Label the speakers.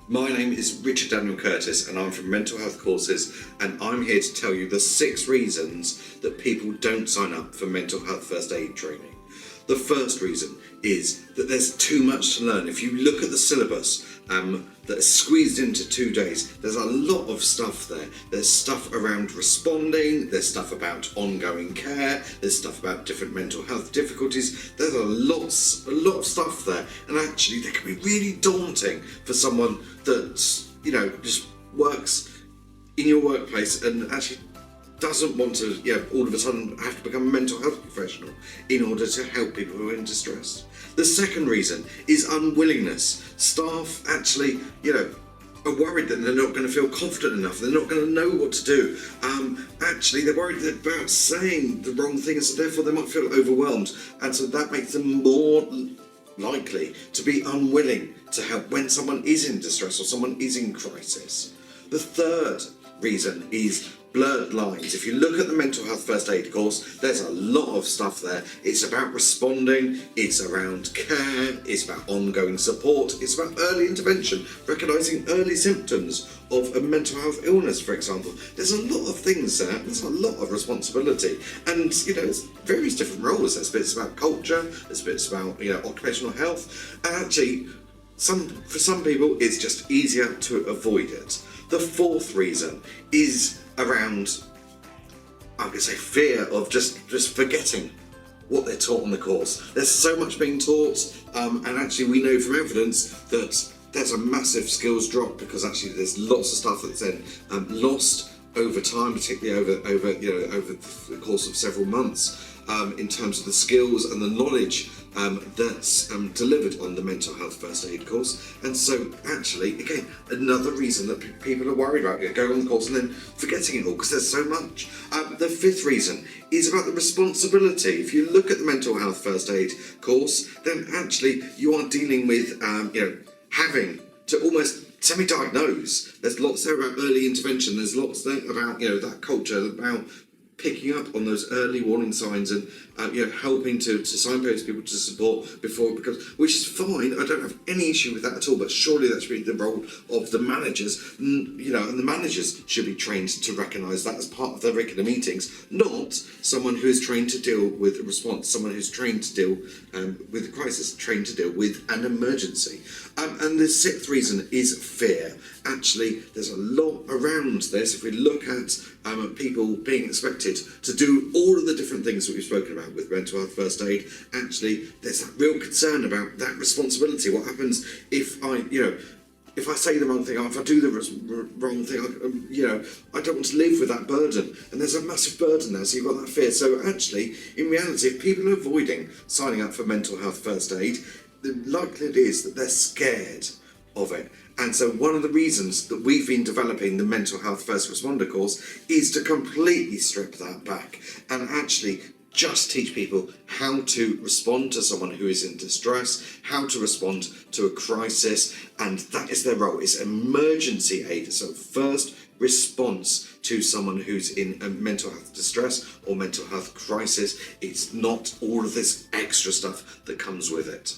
Speaker 1: My name is Richard Daniel Curtis and I'm from Mental Health Courses, and I'm here to tell you the 6 reasons that people don't sign up for mental health first aid training. The first reason is that there's too much to learn. If you look at the syllabus that is squeezed into 2 days, there's a lot of stuff there. There's stuff around responding, there's stuff about ongoing care, there's stuff about different mental health difficulties. There's a lot of stuff there, and actually they can be really daunting for someone that, just works in your workplace and actually doesn't want to, all of a sudden have to become a mental health professional in order to help people who are in distress. The second reason is unwillingness. Staff actually, are worried that they're not going to feel confident enough, they're not going to know what to do. Actually, they're worried about saying the wrong thing, so therefore they might feel overwhelmed, and so that makes them more likely to be unwilling to help when someone is in distress or someone is in crisis. The third reason is blurred lines. If you look at the mental health first aid course, there's a lot of stuff there. It's about responding, it's around care, it's about ongoing support, it's about early intervention, recognising early symptoms of a mental health illness, for example. There's a lot of things there, there's a lot of responsibility, and it's various different roles. There's bits about culture, there's bits about occupational health, and actually for some people it's just easier to avoid it. The fourth reason is around, I'm going to say, fear of just forgetting what they're taught on the course. There's so much being taught, and actually we know from evidence that there's a massive skills drop because actually there's lots of stuff that's then lost over time, particularly over the course of several months, in terms of the skills and the knowledge that's delivered on the mental health first aid course. And so actually, again, another reason that people are worried about going on the course and then forgetting it all because there's so much. The fifth reason is about the responsibility. If you look at the mental health first aid course, then actually you are dealing with having to almost semi-diagnose. There's lots there about early intervention, there's lots there about that culture, about picking up on those early warning signs and helping to signpost people to support before, which is fine. I don't have any issue with that at all, but surely that should be the role of the managers, and the managers should be trained to recognise that as part of their regular meetings, not someone who is trained to deal with a response, someone who's trained to deal with a crisis, trained to deal with an emergency. And the sixth reason is fear. Actually, there's a lot around this. If we look at people being expected to do all of the different things that we've spoken about with mental health first aid, actually there's that real concern about that responsibility. What happens if I say the wrong thing, if I do the wrong thing, I don't want to live with that burden. And there's a massive burden there, so you've got that fear. So actually, in reality, if people are avoiding signing up for mental health first aid, the likelihood is that they're scared of it. And so one of the reasons that we've been developing the mental health first responder course is to completely strip that back and actually just teach people how to respond to someone who is in distress, how to respond to a crisis, and that is their role. It's emergency aid, so first response to someone who's in a mental health distress or mental health crisis. It's not all of this extra stuff that comes with it.